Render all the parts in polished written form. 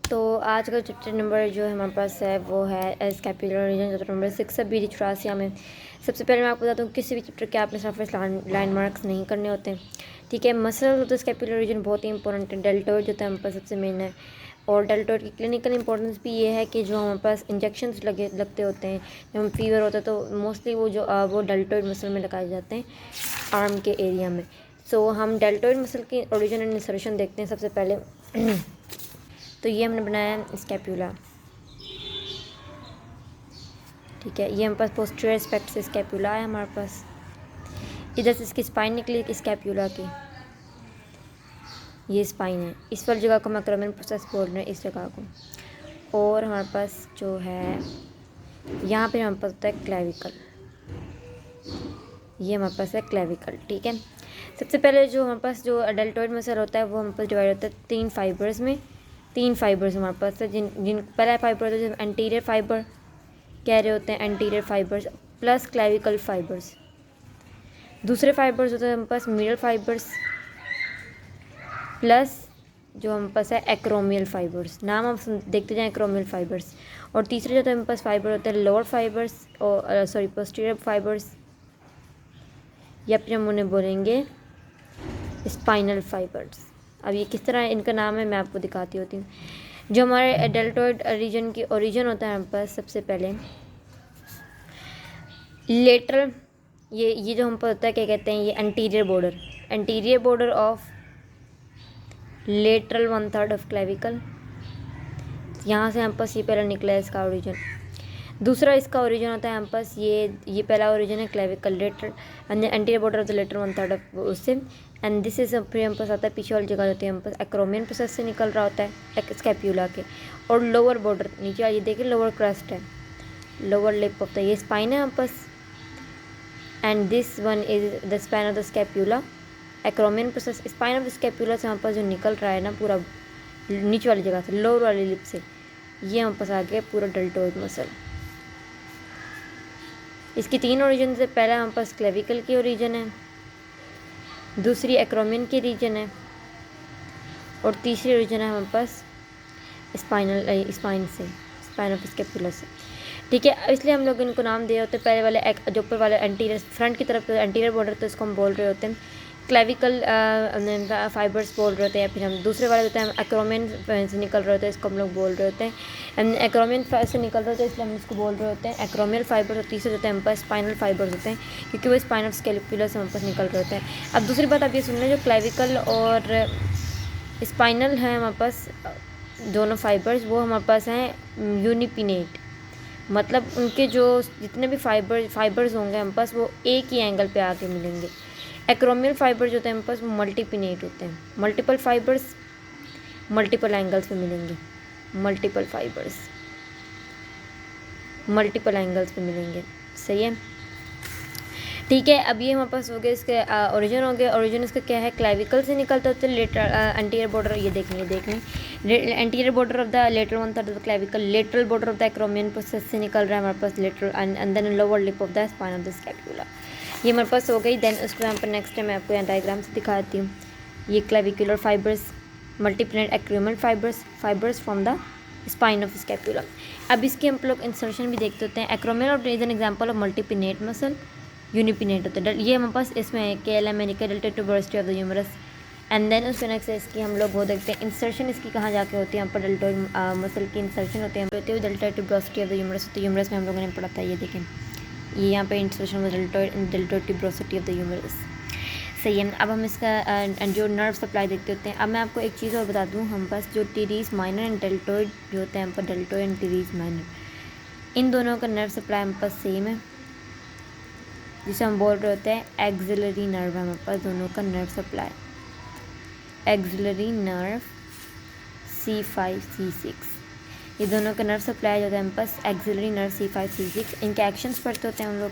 तो आज का चैप्टर नंबर जो हमारे पास है वो है स्कैपुलर रीजन, चैप्टर नंबर 6 है BD84 में। सबसे पहले मैं आपको बताता हूँ किसी भी चैप्टर के आपने सरफेस लाइन मार्क्स नहीं करने होते हैं, ठीक है। मसल तो स्कैपुलर रीजन बहुत ही इंपॉर्टेंट है। डेल्टॉइड जो है हमारे पास सबसे मेन है, और डेल्टॉइड की क्लिनिकल इंपॉर्टेंस भी ये है कि जो हमारे पास इंजेक्शन लगते होते हैं जब हम फीवर होता है तो मोस्टली वो डेल्टॉइड मसल में लगाए जाते हैं, आर्म के एरिया में। सो हम डेल्टॉइड मसल की ओरिजिन एंड इंसर्शन देखते हैं सबसे पहले। तो ये हमने बनाया है स्कैपुला, ठीक है। ये हमारे पास पोस्टीरियर एस्पेक्ट से स्कैपुला है हमारे पास। इधर से इसकी स्पाइन निकली स्कैपुला की, ये स्पाइन है। इस वाली जगह को हम एक्रोमियन प्रोसेस बोल रहे हैं, इस जगह को। और हमारे पास जो है यहाँ पे हमारे पास होता है क्लेविकल, ये हमारे पास है क्लेविकल, ठीक है। सबसे पहले जो हमारे पास जो डेल्टॉइड मसल होता है वो हमारे पास डिवाइड होता है तीन फाइबर्स हमारे पास है। जिन पहला फाइबर होता है एंटीरियर फाइबर कह रहे होते हैं, anterior fibres plus clavicle fibres. दूसरे फाइबर्स होते हैं हमारे पास मिडल फाइबर्स प्लस जो हमारे पास है एक्रोमियल फाइबर्स, नाम हम देखते जाएं एक्रोमियल फाइबर्स। और तीसरे जो हमारे पास फाइबर होते हैं लोअर फाइबर्स और पोस्टीरियर फाइबर्स, या फिर हम उन्हें बोलेंगे स्पाइनल फाइबर्स। अब ये किस तरह इनका नाम है मैं आपको दिखाती होती हूँ। जो हमारे डेल्टॉइड रीजन की ओरिजिन होता है हमारे पास सबसे पहले लेटरल, ये जो हम पर होता है क्या कहते हैं, ये anterior border of lateral 1/3 of clavicle. यहाँ से हम पास ये पहला निकला है इसका ओरिजिन। दूसरा इसका ओरिजिन होता है हम पास ये पहला ओरिजिन है clavicle lateral and anterior border of the lateral 1/3 of उससे। एंड दिस इज फिर हम पास आता है पीछे वाली जगह होती है हम पास एक्रोमियन प्रोसेस से निकल रहा होता है स्कैपुला के। और लोअर बॉर्डर नीचे वाली देखिए लोअर क्रस्ट है, लोअर लिप ऑफ द ये स्पाइन है हम पास। And this one is the spine of the scapula, acromion process. Spine of the scapula से हमारे पास जो निकल रहा है ना पूरा नीचे वाली जगह से लोअर वाली लिप से, ये हम पास आ गया पूरा डेल्टॉइड मसल। इसकी तीन ओरिजिन से पहला हमारे पास क्लेविकल की ओरिजिन है, दूसरी एक्रोमियन की रीजन है, और तीसरी ओरिजिन है हमारे पास स्पाइन ऑफ स्कैपुला से, ठीक है। इसलिए हम लोग इनको नाम दिए होते हैं। पहले वाले जो ऊपर वाले एंटीरियर फ्रंट की तरफ एंटीरियर बॉर्डर तो इसको हम बोल रहे होते हैं क्लेविकल फाइबर्स बोल रहे होते हैं। फिर हम दूसरे वाले होते हैं एक्रोमियन से निकल रहे होते हैं, इसको हम लोग बोल रहे होते हैं एक्रोमियन से निकल रहे होते हैं, इसलिए हम इसको बोल रहे होते हैं एक्रोमियल फाइबर्स। और तीसरे होते हैं हमारे पास स्पाइनल फाइबर्स होते हैं, क्योंकि वो स्पाइन ऑफ स्कैपुला से हमारे पास निकल रहे होते हैं। अब दूसरी बात आप ये सुन लें, जो क्लेविकल और स्पाइनल है हमारे पास दोनों फाइबर्स, वो हमारे पास हैं यूनिपिनेट, मतलब उनके जो जितने भी फाइबर्स होंगे हमारे पास वो एक ही एंगल पे आके मिलेंगे। एक्रोमियल फाइबर जो होते हैं हमारे पास वो मल्टीपिनेट होते हैं, मल्टीपल फाइबर्स मल्टीपल एंगल्स पे मिलेंगे, मल्टीपल फाइबर्स मल्टीपल एंगल्स पे मिलेंगे, सही है, ठीक है। अब ये हमारे पास हो गया इसके ओरिजिन हो गया। ओरिजिन इसका क्या है, क्लेविकल से निकलता होता है लेटरल एंटीरियर बॉर्डर, ये देख लें anterior border of the lateral 1/3 of the clavicle, lateral border of the acromion process से निकल रहा है हमारे पास lateral and then lower lip of the spine of the scapula, ये हमारे पास हो गई। देन उसको यहाँ पर नेक्स्ट टाइम मैं आपको यहाँ डायग्राम से दिखाती हूँ। ये clavicular fibres, multipennate acromial fibres from the spine of scapula. अब इसके हम लोग इंसर्शन भी देखते होते हैं। Acromial is an example of multipennate muscle, unipennate होता है ये हमारे पास इसमें KL अमेरिका delta tuberosity of the humerus. And then उसके नेक्स्ट इसकी हम लोग वो देखते हैं इंसर्शन इसकी कहाँ जाके होती है, यहाँ पर डेल्टॉइड मसल की इंसर्शन होती है delta tuberosity of the humerus होती है। ह्यूमरस में हम लोगों ने पढ़ा था, ये देखें ये यहाँ पे insertion of deltoid tuberosity of the humerus, सही है। अब हम इसका जो नर्व सप्लाई देखते होते हैं। अब मैं आपको एक चीज़ और बता दूँ, हम पास जो टीरीज माइनर एंड डेल्टॉइड जो होते हैं हम पर डेल्टॉइड एंड टीरीज माइनर, इन दोनों का नर्व सप्लाई हम पास सेम है, जिसे हम बोल रहे होते हैं एक्सिलरी नर्व है हमारे पास दोनों का nerve supply, axillary nerve C5 C6, ये दोनों का नर्व सप्लाई जो होता है हमारे पास एक्सिलरी नर्व C5 C6। इनके एक्शंस पढ़ते होते हैं हम लोग।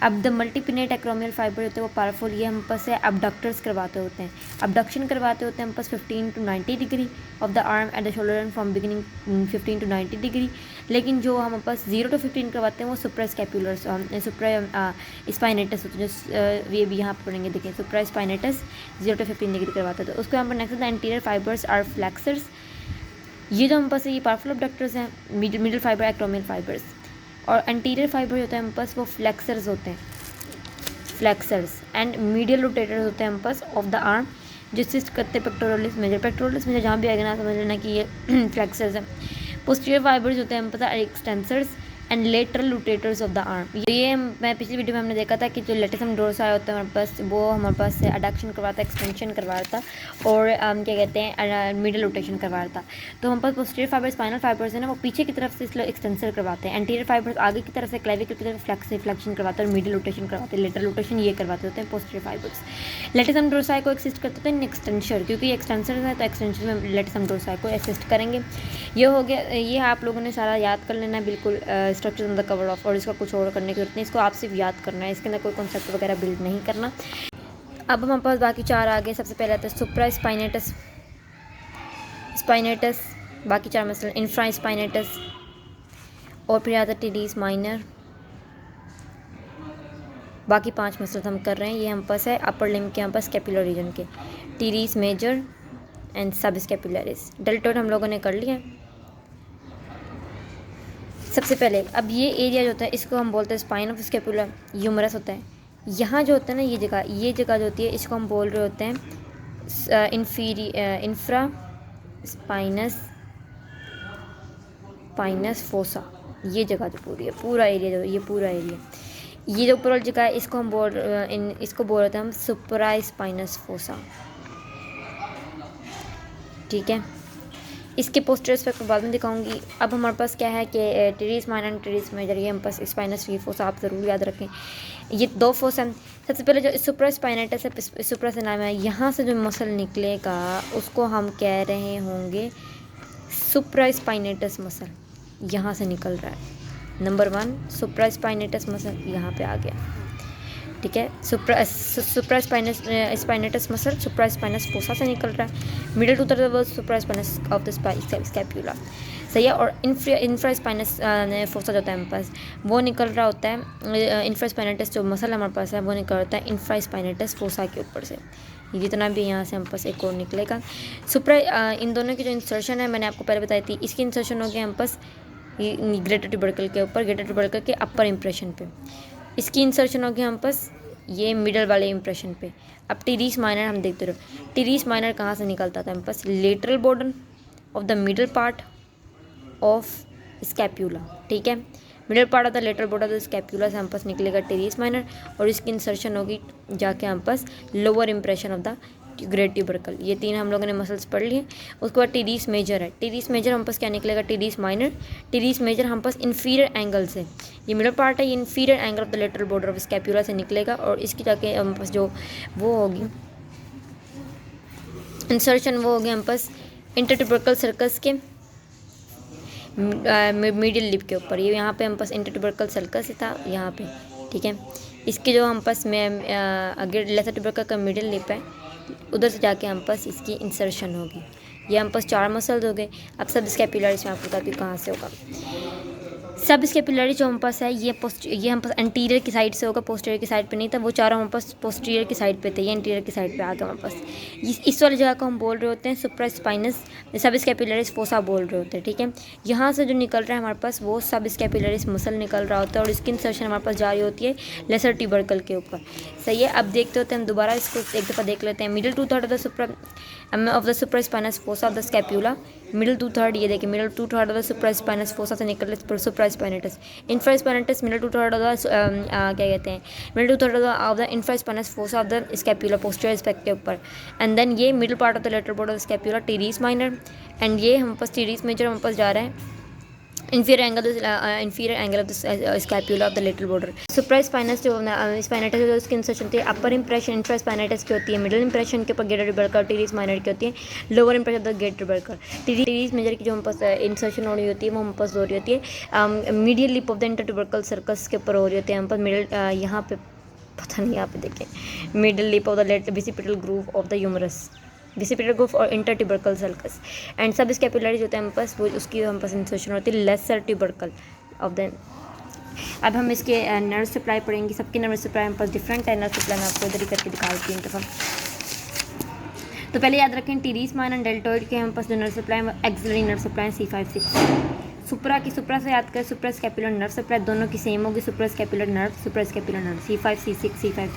अब द मल्टीपिनेट एक्रोमियल फाइबर होते हैं वो पावरफुल, ये हम पास है अबडक्टर्स करवाते होते हैं, अबडक्शन करवाते होते हैं हम पास 15 to 90 degree of the arm at the shoulder and from beginning 15 to 90 degree. लेकिन जो हम पास 0 to 15 करवाते हैं वो सुप्रा स्कैपुलर सुप्रा स्पाइनेटस होते हैं, जो ये भी यहाँ पर पढ़ेंगे, देखें सुप्रा स्पाइनेटस 0 to 15 डिग्री करवाते हैं। तो उसको यहाँ पर next the anterior fibres are flexors ये जो हम पास ये पावरफुल अबडक्टर्स हैं, मिडल फाइबर एक्रोमियल फाइबर्स, और एंटीरियर फाइबर होता है हम पास वो फ्लेक्सर्स होते हैं, फ्लेक्सर्स एंड मीडियल रोटेटर्स होते हैं हम पास ऑफ द आर्म, जो असिस्ट करते हैं पेक्टोरलिस मेजर। पेक्टोरलिस मेजर जहाँ भी आएगा ना समझ लेना कि ये फ्लेक्सर्स हैं। पोस्टीरियर फाइबर्स होते हैं हम पता extensors and lateral rotators of the arm. ये मैं पिछली वीडियो में हमने देखा था कि जो लेटिसम डोर्सा होता है हमारे पास, वो हमारे पास से अडक्शन करवाता है, एक्सटेंशन करवाता था, और क्या कहते हैं मिडल रोटेशन करवाता था। तो हमारे पास पोस्टीरियर फाइबर स्पाइनल फाइबर्स है ना, वो पीछे की तरफ से इसलिए एक्सटेंसर करवाते हैं। एंटीरियर फाइबर्स आगे की तरफ से क्लेविकल की तरफ फ्लेक्शन करवाते हैं, और मिडल रोटेशन करवाते हैं, लेटरल रोटेशन ये करवाते होते हैं पोस्टीरियर फाइबर्स। लेटिसम डोर्साई को एक्सिस्ट करते हैं एक्सटेंसर, क्योंकि ये एक्सटेंसर है तो एक्सटेंशन में लेटिसम डोर्साई को असिस्ट करेंगे। ये हो गया, ये आप लोगों ने सारा याद कर लेना है बिल्कुल, structure on the cover of, और इसका कुछ और करने की जरूरत नहीं, इसको आप सिर्फ याद करना है, इसके अंदर कोई कॉन्सेप्ट वगैरह बिल्ड नहीं करना। अब हमारे पास बाकी 4 आ गए। सबसे पहले आता है सुप्रा स्पाइनेटस, स्पाइनेटस, बाकी 4 मसल इंफ्रा स्पाइनेटस, और फिर आता है टीडीज माइनर। बाकी 5 मसल हम कर रहे हैं। ये हम पास है अपर लिम्ब के हम पास स्कैपुलर रीजन के, टीरीज मेजर एंड सब स्कैपुलरिस। डेल्टोइड हम लोगों ने कर लिया। सबसे पहले अब ये एरिया जो होता है इसको हम बोलते हैं स्पाइन ऑफ स्कैपुला, ह्यूमरस होता है। यहाँ जो होता है ना ये जगह जो होती है इसको हम बोल रहे होते हैं इंफ्रा स्पाइनस फोसा। ये जगह जो पूरी है, पूरा एरिया जो ये पूरा एरिया, ये जो ऊपर जगह है इसको हम इसको बोल रहे हैं हम सुप्रा स्पाइनस फोसा, ठीक है। इसके पोस्टर एस्पेक्ट बाद में दिखाऊंगी। अब हमारे पास क्या है कि teres minor and teres major, ये हमारे पास स्पाइनस फोसा आप ज़रूर याद रखें। ये 2 फोसा हैं। सबसे पहले जो सुप्रा स्पाइनेटस है, सुप्रा से नाम है, यहाँ से जो मसल निकलेगा उसको हम कह रहे होंगे सुप्रा स्पाइनेटस मसल, यहाँ से निकल रहा है। नंबर 1 सुप्रा स्पाइनेटस मसल यहाँ पे आ गया, ठीक है। Supraspinatus muscle supraspinous fossa से निकल रहा है। Middle to the supraspinous of the scapula, सही है। और इंफ्रा स्पाइनस फोसा जो होता है हमारे पास वो निकल रहा होता है, इंफ्रा स्पाइनेटस जो मसल हमारे पास है वो निकल रहा होता है इंफ्रा स्पाइनेटस फोसा के ऊपर से। जितना भी यहाँ से हमारे पास एक और निकलेगा सुप्रा, इन दोनों की जो इंसर्शन है मैंने आपको पहले बताई थी, इसकी इंसर्शन होगी हमारे पास ग्रेटर ट्यूबरकल के ऊपर, ग्रेटर ट्यूबरकल के अपर इंप्रेशन पे। इसकी इंसर्शन होगी हम पास ये मिडल वाले इंप्रेशन पे। अब टीरीज माइनर हम देखते रहो, टीरीज माइनर कहाँ से निकलता था हम पास, lateral border of the middle part of scapula, ठीक है। Middle part of the lateral border of the scapula से हम पास निकलेगा टीरीज माइनर, और इसकी इंसर्शन होगी जाके हम पास lower impression of the great tubercle. ये 3 हम लोगों ने मसल्स पढ़ लिए। उसके बाद टीरीज मेजर है, टीरीज मेजर हम पास क्या निकलेगा, टीरीज माइनर। टीरीज मेजर हम पास इन्फीरियर एंगल से, ये मिडल पार्ट है, ये inferior angle of the lateral border of scapula से निकलेगा, और इसकी जाके हम पास जो वो होगी इंसर्शन, वो होगी हम पास इंटरट्यूबरकल सर्कस के मीडियल लिप के ऊपर। ये यहाँ पे हम पास इंटरट्यूबरकल सर्कस ही था यहाँ पे, ठीक है। इसके जो हम पास में लेसर ट्यूबरकल का मिडिल लिप है, उधर से जाके हम पास इसकी इंसर्शन होगी। ये हम पास 4 मसल्स हो गए। अब सब स्कैपुलरिस में आपको बताती हूँ कहाँ से होगा। सब स्कैपुलरिस जो हम पास है ये हम पास एंटीरियर की साइड से होगा, पोस्टीरियर की साइड पे नहीं था। वो 4 हम पास पोस्टीरियर की साइड पे थे, ये एंटीरियर की साइड पे आ गया हमारे पास। इस वाली जगह को हम बोल रहे होते हैं सुप्रा स्पाइनस, सब स्कैपुलरिस फोसा बोल रहे होते हैं, ठीक है। यहाँ से जो निकल रहा है हमारे पास वो सब स्कैपुलरिस मसल निकल रहा होता है, और इसकी इंसर्शन हमारे पास जारी होती है लेसर ट्यूबरकल के ऊपर, सही है। अब देखते होते हैं हम दोबारा इसको एक दफ़ा देख लेते हैं। Middle 2/3 of the supraspinous fossa of the scapula, middle 2/3, ये देखिए middle 2/3 of the supraspinous fossa से निकल रहे supraspinatus. Infraspinatus middle 2/3 of the क्या कहते हैं, middle 2/3 of the infraspinous fossa of the scapula posterior aspect के ऊपर। एंड देन ये middle part of the lateral border of the scapula teres minor, and ये हम पास teres major हम पास जा रहा है inferior angle of the scapula of the lateral border. सुप्रास्पाइनस जो स्पाइनेटस जो उसकी इंसर्शन होती है अपर इंप्रेशन इंफ्रास्पाइनेटस की होती है, मिडिल इंप्रेशन के ऊपर ग्रेटर ट्यूबरकल, टीरीज माइनर की होती है, lower impression of the greater tubercle. Teres major की जो हम पास इंसर्शन हो रही होती है वो हम पास हो रही होती है medial lip of the inter tubercle circus के ऊपर हो रही होती है हम पास मिडिल यहाँ पे पता नहीं यहाँ पे देखें मिडिल लिप ऑफ द लेट bicipital groove of the humerus, bicipital groove और inter tubercle sulcus. And subscapularis होते हैं हम पास वो उसकी हम पास इंसर्शन होती है लेसर ट्यूबरकल ऑफ द। अब हम इसके नर्व सप्लाई पढ़ेंगे। सबकी नर्व सप्लाई हम पास डिफरेंट है, नर्व सप्लाई मैं आपको इधर ही करके दिखा देती हूँ। तो पहले याद रखें टीरीज माइनर एंड डेल्टोइड के हम पास जो nerve supply axillary nerve supply C5C6। सुप्रा से याद करें सुप्रा स्कैपुलर नर्व सप्लाई दोनों की सेम होगी, suprascapular nerve C5C6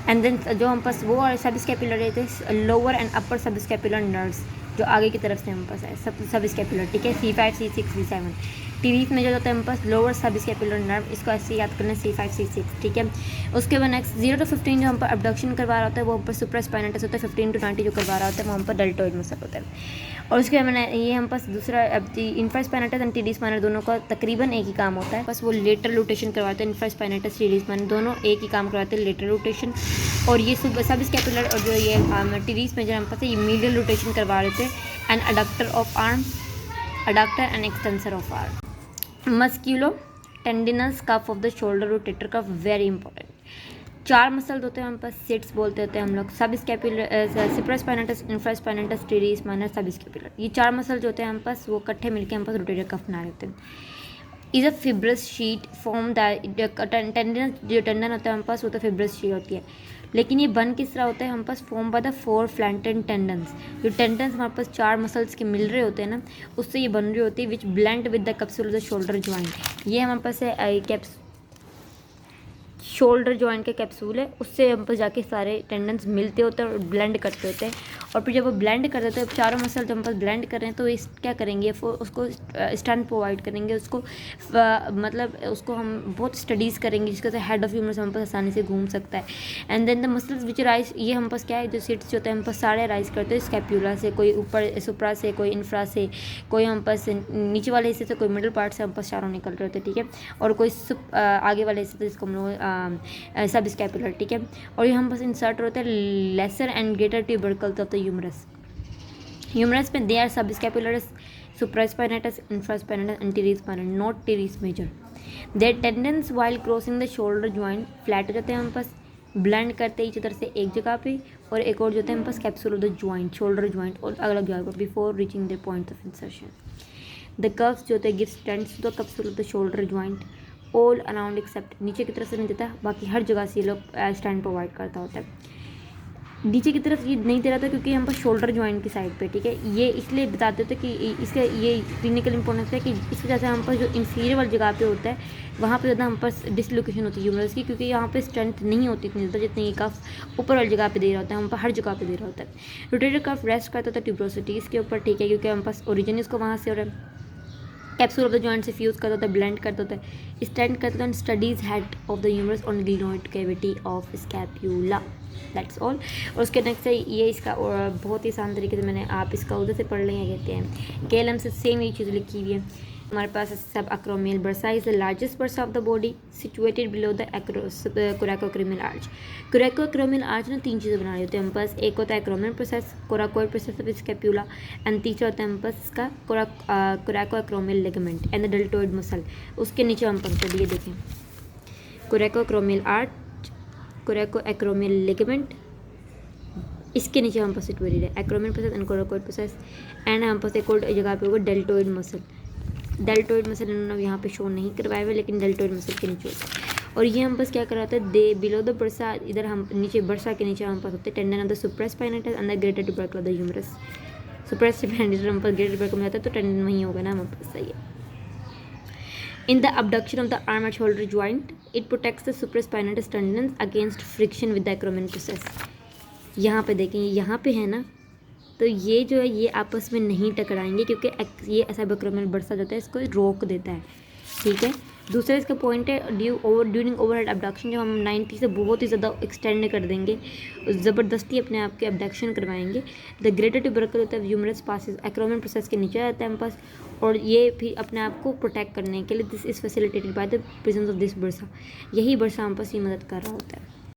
and then जो हम पास वो और सब स्कैपुलर रहते हैं लोअर एंड अपर सब स्कैपुलर नर्व्स जो आगे की तरफ से हम पास है सब स्कैपुलर, ठीक है, C5 C6 C7। टीरीज में जो होता है हम पास लोअर सब स्कैपुलर नर्व, इसको ऐसे याद करना C5 C6, ठीक है। उसके बाद नेक्स्ट 0 to 15 जो हम पर अबडक्शन करवा रहा होता है वो हम पर सुप्रास्पाइनेटस होता है, 15 to 20 जो करवा रहा होता है वो हम पर डेल्टोइड मसल होता है। और उसके बाद ये हम पास दूसरा इंफ्रास्पाइनेटस एंड टीरीज माइनर दोनों का तकरीबन एक ही काम होता है, बस वो लेटरल रोटेशन करवाते हैं। इंफ्रास्पाइनेटस टीरीज माइनर दोनों एक ही काम करवाते हैं, लेटरल रोटेशन। और ये सब स्कैपुलर और जो ये टीरीज में जो हम पास ये मीडियल रोटेशन करवा रहे थे and adductor of arm, adductor and extensor of arm. Musculotendinous cuff of the shoulder rotator cuff very important. 4 muscle होते हैं हम पास, सिट्स बोलते होते हैं हम लोग, सब scapular supraspinatus infraspinatus teres minor सब स्कैपुलर, ये 4 मसल जो होते हैं हम पास वो इकट्ठे मिलकर हम पास रोटेटर कफ बना लेते हैं। Is a fibrous sheet form tendon, जो टेंडन होता है हम पास वो तो फिब्रस शीट होती है, लेकिन ये बन किस तरह होता है हम पास फॉर्म बाय द 4 फ्लैंटेड टेंडन्स। जो टेंडन्स हमारे पास 4 मसल्स के मिल रहे होते हैं ना उससे ये बन रही होती है, which blend with the capsule of the shoulder joint. ये हमारे पास है शोल्डर जॉइंट के कैप्सूल है, उससे हम पर जाके सारे टेंडन्स मिलते होते हैं और ब्लेंड करते होते हैं। और फिर जब वो ब्लेंड कर देते हैं, चारों मसल जब हम पास ब्लेंड कर रहे हैं तो इस क्या करेंगे उसको स्ट्रेंथ प्रोवाइड करेंगे, उसको मतलब उसको हम बहुत स्टडीज़ करेंगे जिसके से हेड ऑफ ह्यूमरस हम पास आसानी से घूम सकता है। And then the muscles which rise, ये हम पास क्या है जो सीट्स जो होते हैं हम पास सारे राइज करते हैं स्कैप्यूला से, कोई ऊपर सुप्रा से, कोई इंफ्रा से, कोई हम पास नीचे वाले हिस्से से, कोई मिडिल पार्ट से हम पास चारों निकल रहे होते हैं, ठीक है। और कोई आगे वाले हिस्से से जिसको हम लोग सब स्कैपुलर, ठीक है। और ये हम बस इंसर्ट होते हैं lesser and greater tubercles of the humerus. Humerus में they are subscapularis, supraspinatus, infraspinatus and teres minor, not teres major. Their tendons while crossing the shoulder joint flat हो जाते हैं हम पास, ब्लेंड करते हैं इस तरह से एक जगह पे, और एक और जो होता है हम पास capsule of the joint, shoulder joint और अलग अलग जगह पर before reaching the point of insertion. The curves जो होते हैं give strength to the capsule of the shoulder joint all around except, नीचे की तरफ से नहीं देता, बाकी हर जगह से ये लोग स्टैंड प्रोवाइड करता होता है। नीचे की तरफ ये नहीं दे रहा था क्योंकि हम पास शोल्डर जॉइंट की साइड पे, ठीक है। ये इसलिए बताते थे कि इसका ये क्लिनिकल इंपॉर्टेंस है कि इसकी वजह से हम पास जो इंफीरियर वाली जगह पे होता है वहाँ पे ज़्यादा हम पास डिसलोकेशन होती है ह्यूमरस की, क्योंकि यहाँ पे स्ट्रेंथ नहीं होती इतनी ज़्यादा जितनी ये कफ ऊपर वाली जगह पे दे रहा होता है, हम पास हर जगह पे दे रहा होता है। रोटेटर कफ रेस्ट करता था ट्यूब्रोसिटीज़ के ऊपर, ठीक है, क्योंकि हम पास ओरिजिन इसको वहाँ से हो रहा है। कैप्सूल ऑफ द जॉइंट से फ्यूज करता होता है, ब्लेंड करता होता है, स्टैंड करता है, studies head of the humerus on glenoid cavity of scapula, that's all. और उसके नेक्स्ट है ये इसका बहुत ही आसान तरीके से मैंने आप इसका उधर से पढ़ लेंगे, कहते हैं केलम से सेम ये चीज़ लिखी हुई है हमारे पास। Subacromial bursa is the largest bursa of the body situated below the coracoacromial arch. Coracoacromial arch ना 3 चीज़ें बना रहे होते हैं हम पास, एक होता है acromial process, coracoid process of scapula, and तीसरा होता है हम पास इसका coracoacromial ligament and the deltoid muscle. उसके नीचे हम पंक्चर दिए देखें, कोराकोक्रोमियल आर्च, कोराकोक्रोमियल लिगामेंट, इसके नीचे हम पास सिचुएटेड है acromial process and coracoid process, and हम पास एक और जगह पे होगा डेल्टोइड मसल। डेल्टोइड मसल इन्होंने यहाँ पे शो नहीं करवाए हुए, लेकिन डेल्टोइड मसल के नीचे होता है। और ये हम बस क्या कराते हैं, दे बिलो द बर्सा, इधर हम नीचे बर्सा के नीचे हम पास होते हैं tendon of the supraspinatus and the greater tubercle of the humerus. Supraspinatus हम पास ग्रेटर ट्यूबरकल में जाता है तो टेंडन वहीं होगा ना हमारे पास, सही है। In the abduction of the arm and shoulder joint, it protects the supraspinatus tendons against friction with the acromion process. यहाँ पे देखें, यहाँ पे है ना, तो ये जो है ये आपस में नहीं टकराएंगे क्योंकि ये सबएक्रोमियल बर्सा जाता है, इसको रोक देता है, ठीक है। दूसरा इसका पॉइंट है ड्यूरिंग ओवरहेड अबडक्शन, जब हम 90 से बहुत ही ज़्यादा एक्सटेंड कर देंगे, ज़बरदस्ती अपने आप के अबडक्शन करवाएंगे, द ग्रेटर ट्यूबरकल होता है ह्यूमरस पासिस एक्रोमियल प्रोसेस के नीचे आता है हम पास, और ये भी अपने आप को प्रोटेक्ट करने के लिए this is facilitated by the presence of this bursa, यही बर्सा हम पास ये मदद कर रहा होता है।